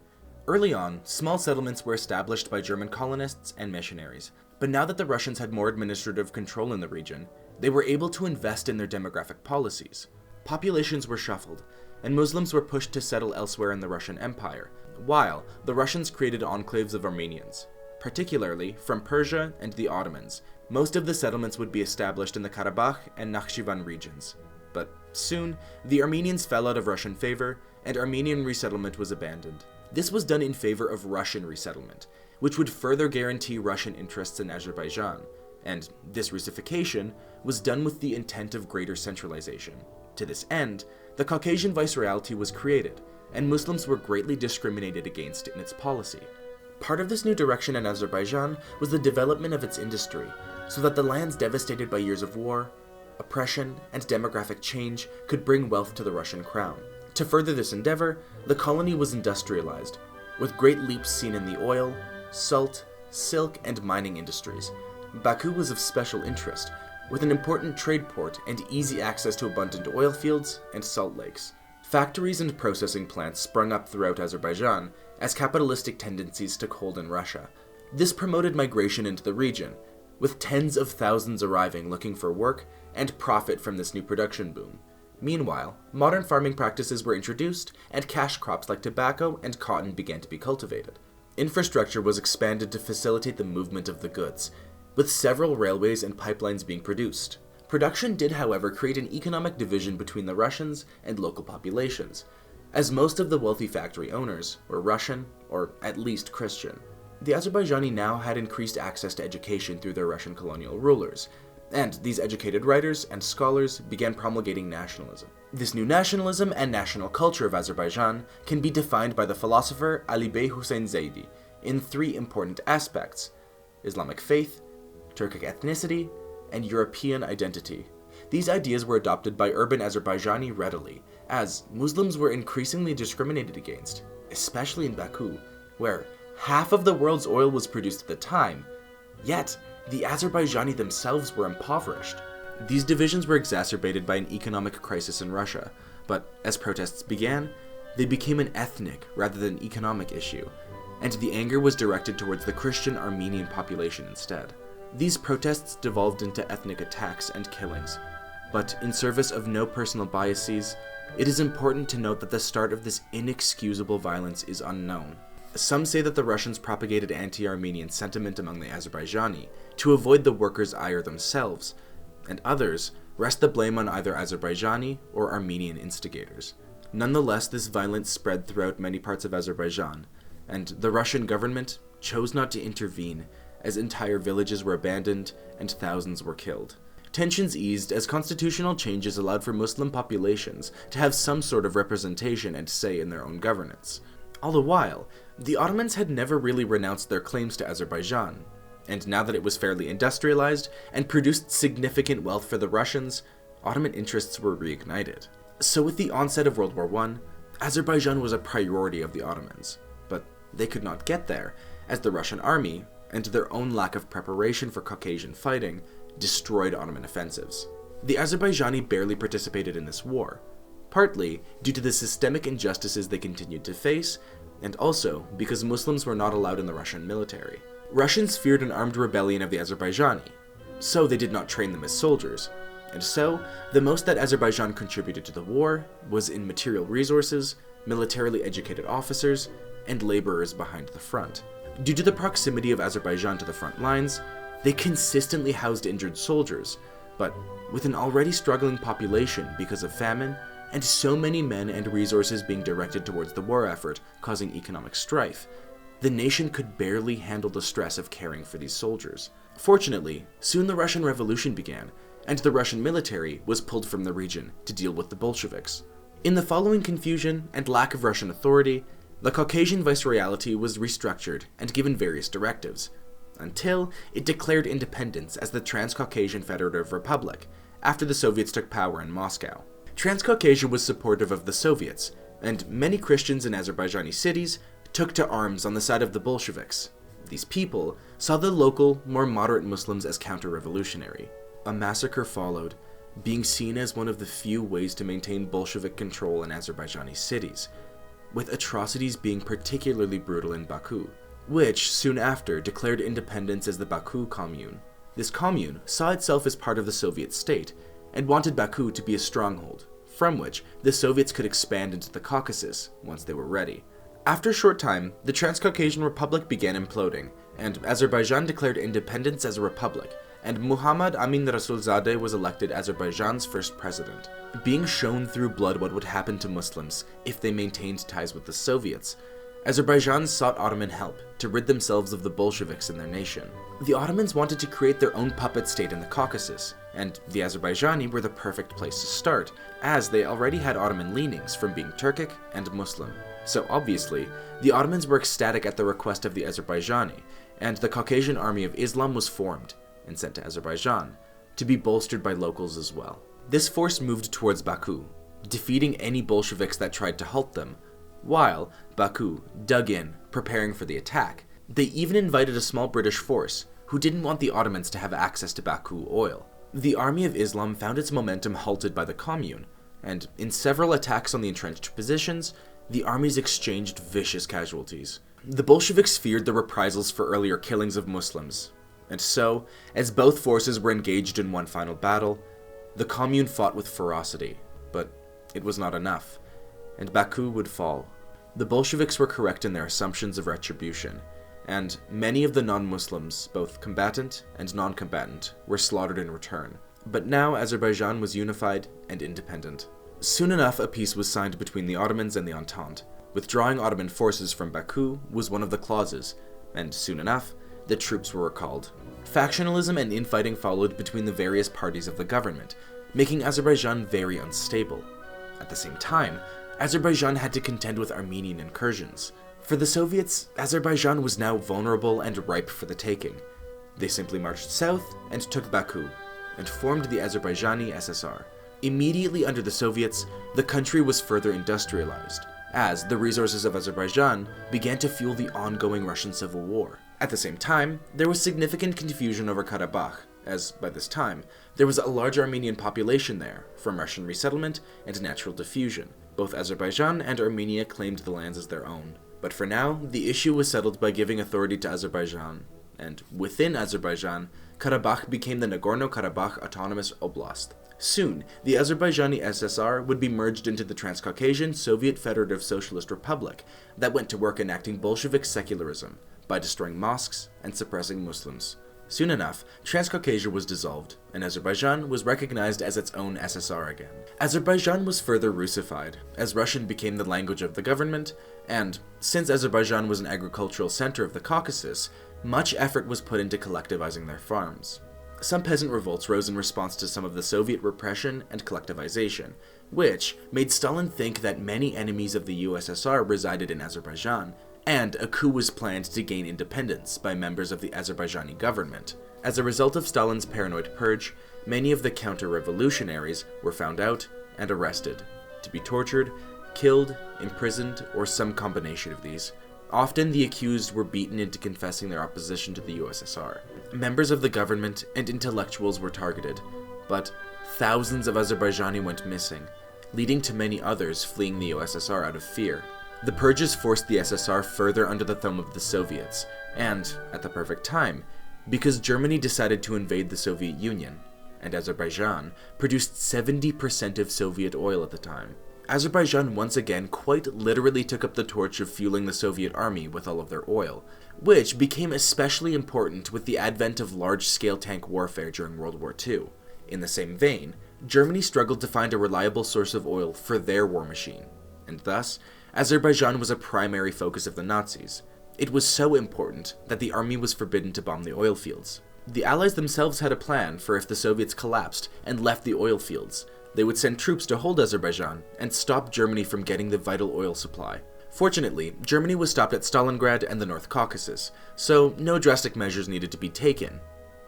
Early on, small settlements were established by German colonists and missionaries, but now that the Russians had more administrative control in the region, they were able to invest in their demographic policies. Populations were shuffled, and Muslims were pushed to settle elsewhere in the Russian Empire, while the Russians created enclaves of Armenians, particularly from Persia and the Ottomans. Most of the settlements would be established in the Karabakh and Nakhchivan regions. But soon, the Armenians fell out of Russian favor, and Armenian resettlement was abandoned. This was done in favor of Russian resettlement, which would further guarantee Russian interests in Azerbaijan, and this Russification was done with the intent of greater centralization. To this end, the Caucasian Viceroyalty was created, and Muslims were greatly discriminated against in its policy. Part of this new direction in Azerbaijan was the development of its industry, so that the lands devastated by years of war, oppression, and demographic change could bring wealth to the Russian crown. To further this endeavor, the colony was industrialized, with great leaps seen in the oil, salt, silk, and mining industries. Baku was of special interest, with an important trade port and easy access to abundant oil fields and salt lakes. Factories and processing plants sprung up throughout Azerbaijan as capitalistic tendencies took hold in Russia. This promoted migration into the region, with tens of thousands arriving looking for work and profit from this new production boom. Meanwhile, modern farming practices were introduced, and cash crops like tobacco and cotton began to be cultivated. Infrastructure was expanded to facilitate the movement of the goods, with several railways and pipelines being produced. Production did, however, create an economic division between the Russians and local populations, as most of the wealthy factory owners were Russian, or at least Christian. The Azerbaijani now had increased access to education through their Russian colonial rulers, and these educated writers and scholars began promulgating nationalism. This new nationalism and national culture of Azerbaijan can be defined by the philosopher Ali Bey Hussein Zaidi in three important aspects: Islamic faith, Turkic ethnicity, and European identity. These ideas were adopted by urban Azerbaijani readily, as Muslims were increasingly discriminated against, especially in Baku, where half of the world's oil was produced at the time, yet the Azerbaijani themselves were impoverished. These divisions were exacerbated by an economic crisis in Russia, but as protests began, they became an ethnic rather than economic issue, and the anger was directed towards the Christian Armenian population instead. These protests devolved into ethnic attacks and killings, but in service of no personal biases, it is important to note that the start of this inexcusable violence is unknown. Some say that the Russians propagated anti-Armenian sentiment among the Azerbaijani to avoid the workers' ire themselves, and others rest the blame on either Azerbaijani or Armenian instigators. Nonetheless, this violence spread throughout many parts of Azerbaijan, and the Russian government chose not to intervene, as entire villages were abandoned and thousands were killed. Tensions eased as constitutional changes allowed for Muslim populations to have some sort of representation and say in their own governance. All the while, the Ottomans had never really renounced their claims to Azerbaijan, and now that it was fairly industrialized and produced significant wealth for the Russians, Ottoman interests were reignited. So with the onset of World War I, Azerbaijan was a priority of the Ottomans, but they could not get there, as the Russian army, and their own lack of preparation for Caucasian fighting, destroyed Ottoman offensives. The Azerbaijani barely participated in this war, partly due to the systemic injustices they continued to face, and also because Muslims were not allowed in the Russian military. Russians feared an armed rebellion of the Azerbaijani, so they did not train them as soldiers, and so the most that Azerbaijan contributed to the war was in material resources, militarily educated officers, and laborers behind the front. Due to the proximity of Azerbaijan to the front lines, they consistently housed injured soldiers, but with an already struggling population because of famine, and so many men and resources being directed towards the war effort causing economic strife, the nation could barely handle the stress of caring for these soldiers. Fortunately, soon the Russian Revolution began, and the Russian military was pulled from the region to deal with the Bolsheviks. In the following confusion and lack of Russian authority, the Caucasian viceroyalty was restructured and given various directives, until it declared independence as the Transcaucasian Federative Republic, after the Soviets took power in Moscow. Transcaucasia was supportive of the Soviets, and many Christians in Azerbaijani cities took to arms on the side of the Bolsheviks. These people saw the local, more moderate Muslims as counter-revolutionary. A massacre followed, being seen as one of the few ways to maintain Bolshevik control in Azerbaijani cities, with atrocities being particularly brutal in Baku, which soon after declared independence as the Baku Commune. This commune saw itself as part of the Soviet state, and wanted Baku to be a stronghold, from which the Soviets could expand into the Caucasus once they were ready. After a short time, the Transcaucasian Republic began imploding, and Azerbaijan declared independence as a republic, and Muhammad Amin Rasulzadeh was elected Azerbaijan's first president. Being shown through blood what would happen to Muslims if they maintained ties with the Soviets, Azerbaijan sought Ottoman help to rid themselves of the Bolsheviks in their nation. The Ottomans wanted to create their own puppet state in the Caucasus, and the Azerbaijani were the perfect place to start, as they already had Ottoman leanings from being Turkic and Muslim. So obviously, the Ottomans were ecstatic at the request of the Azerbaijani, and the Caucasian Army of Islam was formed and sent to Azerbaijan, to be bolstered by locals as well. This force moved towards Baku, defeating any Bolsheviks that tried to halt them, while Baku dug in, preparing for the attack. They even invited a small British force, who didn't want the Ottomans to have access to Baku oil. The Army of Islam found its momentum halted by the Commune, and in several attacks on the entrenched positions, the armies exchanged vicious casualties. The Bolsheviks feared the reprisals for earlier killings of Muslims, And so, as both forces were engaged in one final battle, the commune fought with ferocity, but it was not enough, and Baku would fall. The Bolsheviks were correct in their assumptions of retribution, and many of the non-Muslims, both combatant and non-combatant, were slaughtered in return. But now Azerbaijan was unified and independent. Soon enough, a peace was signed between the Ottomans and the Entente. Withdrawing Ottoman forces from Baku was one of the clauses, and soon enough, the troops were recalled. Factionalism and infighting followed between the various parties of the government, making Azerbaijan very unstable. At the same time, Azerbaijan had to contend with Armenian incursions. For the Soviets, Azerbaijan was now vulnerable and ripe for the taking. They simply marched south and took Baku, and formed the Azerbaijani SSR. Immediately under the Soviets, the country was further industrialized, as the resources of Azerbaijan began to fuel the ongoing Russian Civil War. At the same time, there was significant confusion over Karabakh, as by this time, there was a large Armenian population there, from Russian resettlement and natural diffusion. Both Azerbaijan and Armenia claimed the lands as their own. But for now, the issue was settled by giving authority to Azerbaijan, and within Azerbaijan, Karabakh became the Nagorno-Karabakh Autonomous Oblast. Soon, the Azerbaijani SSR would be merged into the Transcaucasian Soviet Federative Socialist Republic that went to work enacting Bolshevik secularism by destroying mosques and suppressing Muslims. Soon enough, Transcaucasia was dissolved, and Azerbaijan was recognized as its own SSR again. Azerbaijan was further Russified, as Russian became the language of the government, and since Azerbaijan was an agricultural center of the Caucasus, much effort was put into collectivizing their farms. Some peasant revolts rose in response to some of the Soviet repression and collectivization, which made Stalin think that many enemies of the USSR resided in Azerbaijan, and a coup was planned to gain independence by members of the Azerbaijani government. As a result of Stalin's paranoid purge, many of the counter-revolutionaries were found out and arrested, to be tortured, killed, imprisoned, or some combination of these. Often, the accused were beaten into confessing their opposition to the USSR. Members of the government and intellectuals were targeted, but thousands of Azerbaijani went missing, leading to many others fleeing the USSR out of fear. The purges forced the SSR further under the thumb of the Soviets, and at the perfect time, because Germany decided to invade the Soviet Union, and Azerbaijan produced 70% of Soviet oil at the time. Azerbaijan once again quite literally took up the torch of fueling the Soviet army with all of their oil, which became especially important with the advent of large-scale tank warfare during World War II. In the same vein, Germany struggled to find a reliable source of oil for their war machine, and thus, Azerbaijan was a primary focus of the Nazis. It was so important that the army was forbidden to bomb the oil fields. The Allies themselves had a plan for if the Soviets collapsed and left the oil fields. They would send troops to hold Azerbaijan and stop Germany from getting the vital oil supply. Fortunately, Germany was stopped at Stalingrad and the North Caucasus, so no drastic measures needed to be taken.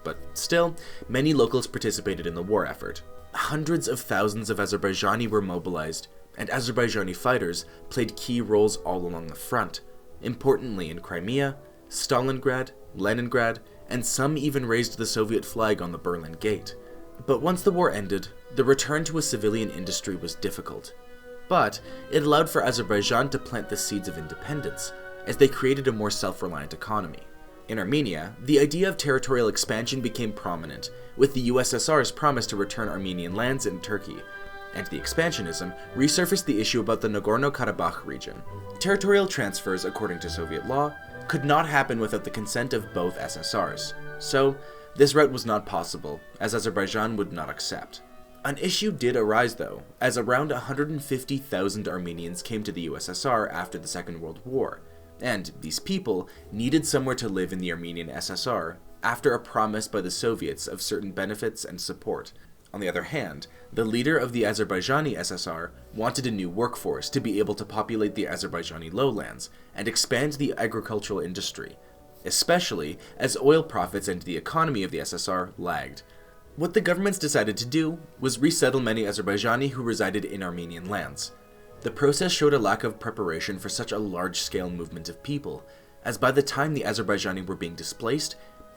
But still, many locals participated in the war effort. Hundreds of thousands of Azerbaijani were mobilized, and Azerbaijani fighters played key roles all along the front, importantly in Crimea, Stalingrad, Leningrad, and some even raised the Soviet flag on the Berlin Gate. But once the war ended, the return to a civilian industry was difficult. But it allowed for Azerbaijan to plant the seeds of independence, as they created a more self-reliant economy. In Armenia, the idea of territorial expansion became prominent, with the USSR's promise to return Armenian lands in Turkey, and the expansionism resurfaced the issue about the Nagorno-Karabakh region. Territorial transfers, according to Soviet law, could not happen without the consent of both SSRs, so this route was not possible, as Azerbaijan would not accept. An issue did arise though, as around 150,000 Armenians came to the USSR after the Second World War, and these people needed somewhere to live in the Armenian SSR after a promise by the Soviets of certain benefits and support. On the other hand, the leader of the Azerbaijani SSR wanted a new workforce to be able to populate the Azerbaijani lowlands and expand the agricultural industry, especially as oil profits and the economy of the SSR lagged. What the governments decided to do was resettle many Azerbaijani who resided in Armenian lands. The process showed a lack of preparation for such a large-scale movement of people, as by the time the Azerbaijani were being displaced,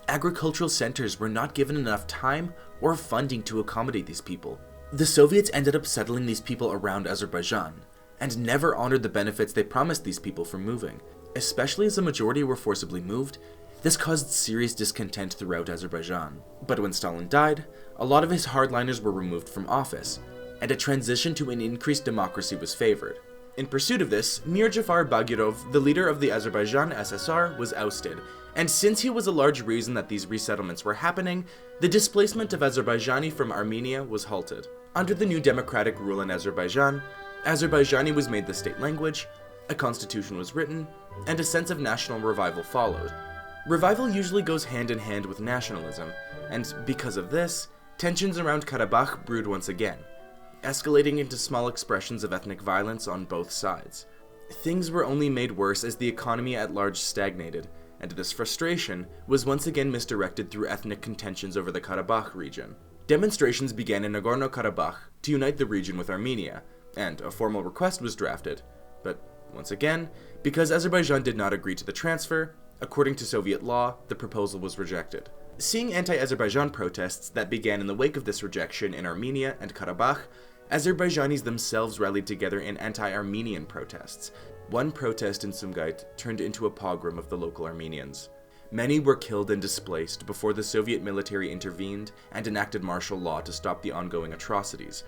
agricultural centers were not given enough time or funding to accommodate these people. The Soviets ended up settling these people around Azerbaijan, and never honored the benefits they promised these people for moving. Especially as a majority were forcibly moved, This caused serious discontent throughout Azerbaijan. But when Stalin died, a lot of his hardliners were removed from office, and a transition to an increased democracy was favored. In pursuit of this, Mir Jafar Bagirov, the leader of the Azerbaijan SSR, was ousted, and since he was a large reason that these resettlements were happening, the displacement of Azerbaijani from Armenia was halted. Under the new democratic rule in Azerbaijan, Azerbaijani was made the state language, a constitution was written, and a sense of national revival followed. Revival usually goes hand in hand with nationalism, and because of this, tensions around Karabakh brewed once again, escalating into small expressions of ethnic violence on both sides. Things were only made worse as the economy at large stagnated, and this frustration was once again misdirected through ethnic contentions over the Karabakh region. Demonstrations began in Nagorno-Karabakh to unite the region with Armenia, and a formal request was drafted, but once again, because Azerbaijan did not agree to the transfer, according to Soviet law, the proposal was rejected. Seeing anti-Azerbaijan protests that began in the wake of this rejection in Armenia and Karabakh, Azerbaijanis themselves rallied together in anti-Armenian protests. One protest in Sumgait turned into a pogrom of the local Armenians. Many were killed and displaced before the Soviet military intervened and enacted martial law to stop the ongoing atrocities.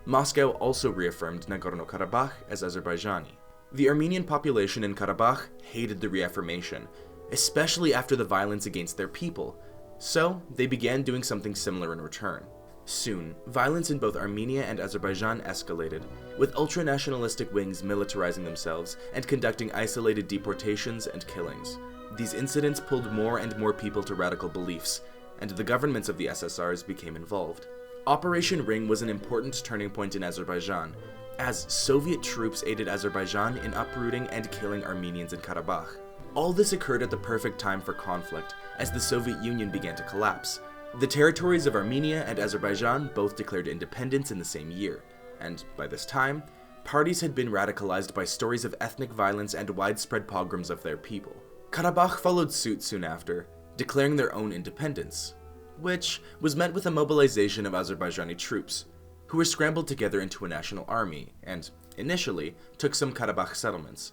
Moscow also reaffirmed Nagorno-Karabakh as Azerbaijani. The Armenian population in Karabakh hated the reaffirmation, especially after the violence against their people, so they began doing something similar in return. Soon, violence in both Armenia and Azerbaijan escalated, with ultra-nationalistic wings militarizing themselves and conducting isolated deportations and killings. These incidents pulled more and more people to radical beliefs, and the governments of the SSRs became involved. Operation Ring was an important turning point in Azerbaijan, as Soviet troops aided Azerbaijan in uprooting and killing Armenians in Karabakh. All this occurred at the perfect time for conflict, as the Soviet Union began to collapse. The territories of Armenia and Azerbaijan both declared independence in the same year, and by this time, parties had been radicalized by stories of ethnic violence and widespread pogroms of their people. Karabakh followed suit soon after, declaring their own independence, which was met with a mobilization of Azerbaijani troops, who were scrambled together into a national army, and, initially, took some Karabakh settlements.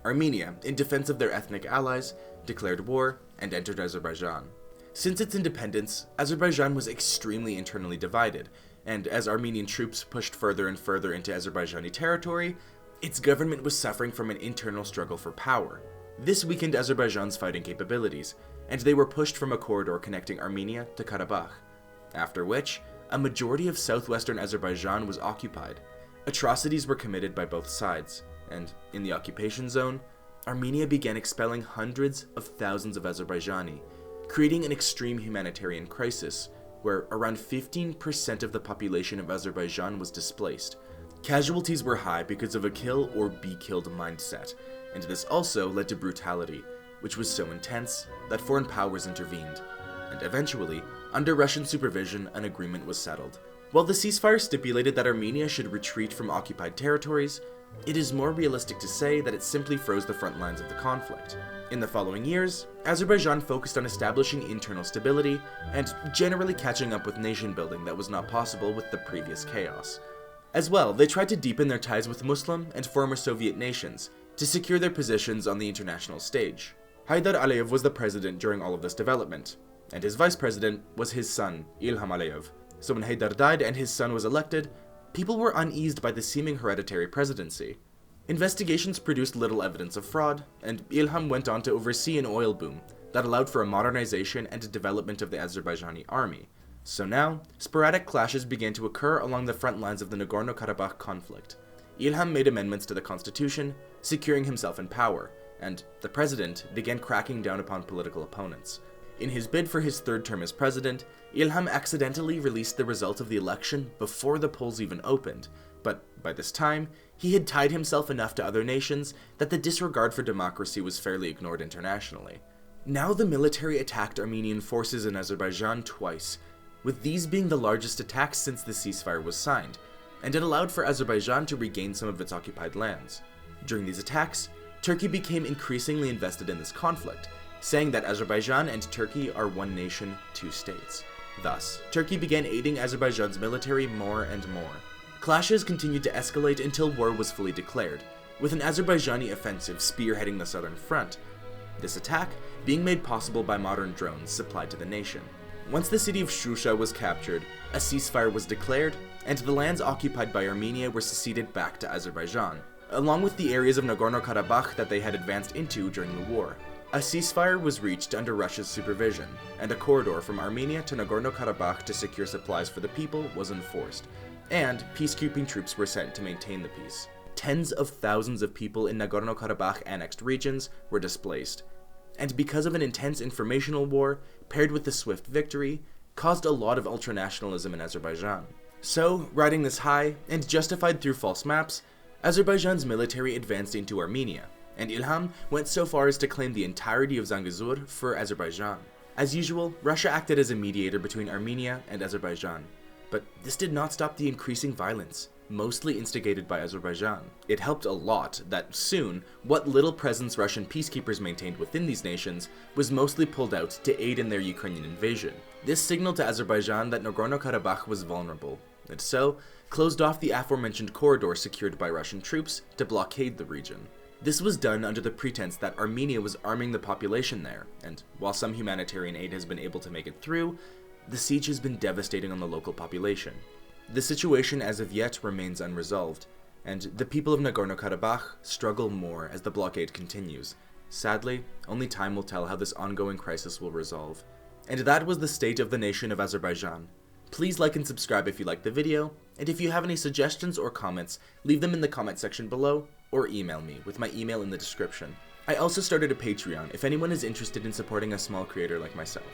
Armenia, in defense of their ethnic allies, declared war and entered Azerbaijan. Since its independence, Azerbaijan was extremely internally divided, and as Armenian troops pushed further and further into Azerbaijani territory, its government was suffering from an internal struggle for power. This weakened Azerbaijan's fighting capabilities, and they were pushed from a corridor connecting Armenia to Karabakh, after which, a majority of southwestern Azerbaijan was occupied. Atrocities were committed by both sides, and in the occupation zone, Armenia began expelling hundreds of thousands of Azerbaijani, creating an extreme humanitarian crisis, where around 15% of the population of Azerbaijan was displaced. Casualties were high because of a kill or be killed mindset, and this also led to brutality, which was so intense that foreign powers intervened, and eventually, under Russian supervision, an agreement was settled. While the ceasefire stipulated that Armenia should retreat from occupied territories, it is more realistic to say that it simply froze the front lines of the conflict. In the following years, Azerbaijan focused on establishing internal stability and generally catching up with nation building that was not possible with the previous chaos. As well, they tried to deepen their ties with Muslim and former Soviet nations to secure their positions on the international stage. Haydar Aliyev was the president during all of this development, and his vice president was his son, Ilham Aliyev. So when Haydar died and his son was elected, people were uneased by the seeming hereditary presidency. Investigations produced little evidence of fraud, and Ilham went on to oversee an oil boom that allowed for a modernization and development of the Azerbaijani army. So now, sporadic clashes began to occur along the front lines of the Nagorno-Karabakh conflict. Ilham made amendments to the constitution, securing himself in power, and the president began cracking down upon political opponents. In his bid for his third term as president, Ilham accidentally released the result of the election before the polls even opened, but by this time, he had tied himself enough to other nations that the disregard for democracy was fairly ignored internationally. Now the military attacked Armenian forces in Azerbaijan twice, with these being the largest attacks since the ceasefire was signed, and it allowed for Azerbaijan to regain some of its occupied lands. During these attacks, Turkey became increasingly invested in this conflict, saying that Azerbaijan and Turkey are one nation, two states. Thus, Turkey began aiding Azerbaijan's military more and more. Clashes continued to escalate until war was fully declared, with an Azerbaijani offensive spearheading the southern front. this attack being made possible by modern drones supplied to the nation. Once the city of Shusha was captured, a ceasefire was declared, and the lands occupied by Armenia were seceded back to Azerbaijan, along with the areas of Nagorno-Karabakh that they had advanced into during the war. A ceasefire was reached under Russia's supervision, and a corridor from Armenia to Nagorno-Karabakh to secure supplies for the people was enforced, and peacekeeping troops were sent to maintain the peace. Tens of thousands of people in Nagorno-Karabakh annexed regions were displaced, and because of an intense informational war, paired with the swift victory, caused a lot of ultranationalism in Azerbaijan. So, riding this high, and justified through false maps, Azerbaijan's military advanced into Armenia, and Ilham went so far as to claim the entirety of Zangezur for Azerbaijan. As usual, Russia acted as a mediator between Armenia and Azerbaijan, but this did not stop the increasing violence, mostly instigated by Azerbaijan. It helped a lot that soon, what little presence Russian peacekeepers maintained within these nations was mostly pulled out to aid in their Ukrainian invasion. This signaled to Azerbaijan that Nagorno-Karabakh was vulnerable, and so closed off the aforementioned corridor secured by Russian troops to blockade the region. This was done under the pretense that Armenia was arming the population there, and while some humanitarian aid has been able to make it through, the siege has been devastating on the local population. The situation as of yet remains unresolved, and the people of Nagorno-Karabakh struggle more as the blockade continues. Sadly, only time will tell how this ongoing crisis will resolve. And that was the state of the nation of Azerbaijan. Please like and subscribe if you liked the video, and if you have any suggestions or comments, leave them in the comment section below, or email me with my email in the description. I also started a Patreon if anyone is interested in supporting a small creator like myself.